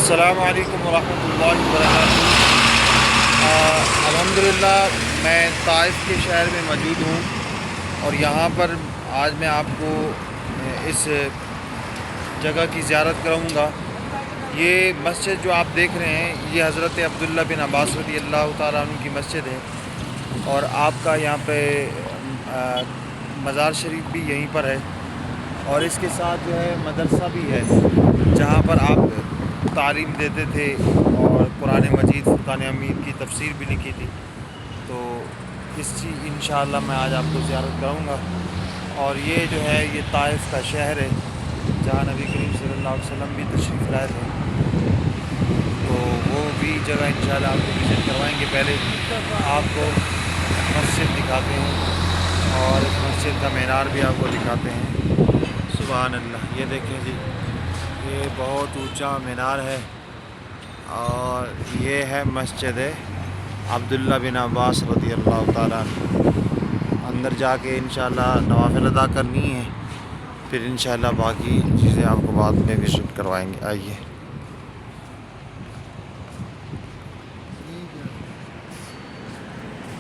السلام علیکم ورحمۃ اللہ وبرکاتہ۔ الحمدللہ میں طائف کے شہر میں موجود ہوں اور یہاں پر آج میں آپ کو اس جگہ کی زیارت کراؤں گا۔ یہ مسجد جو آپ دیکھ رہے ہیں یہ حضرت عبداللہ بن عباس رضی اللہ تعالیٰ عنہ کی مسجد ہے، اور آپ کا یہاں پہ مزار شریف بھی یہیں پر ہے، اور اس کے ساتھ جو ہے مدرسہ بھی ہے جہاں پر آپ تعلیم دیتے تھے اور قرآن مجید فرقان حمید کی تفسیر بھی لکھی تھی۔ تو اس چیز انشاءاللہ میں آج آپ کو زیارت کراؤں گا، اور یہ جو ہے یہ طائف کا شہر ہے جہاں نبی کریم صلی اللہ علیہ وسلم بھی تشریف لائے تھے، تو وہ بھی جگہ انشاءاللہ آپ کو وزٹ کروائیں گے۔ پہلے آپ کو مسجد دکھاتے ہیں اور اس مسجد کا مینار بھی آپ کو دکھاتے ہیں۔ سبحان اللہ، یہ دیکھیں جی، یہ بہت اونچا مینار ہے، اور یہ ہے مسجد عبداللہ بن عباس رضی اللہ تعالیٰ عنہ۔ اندر جا کے انشاءاللہ نوافل ادا کرنی ہے، پھر انشاءاللہ باقی چیزیں آپ کو بعد میں وزٹ کروائیں گے۔ آئیے۔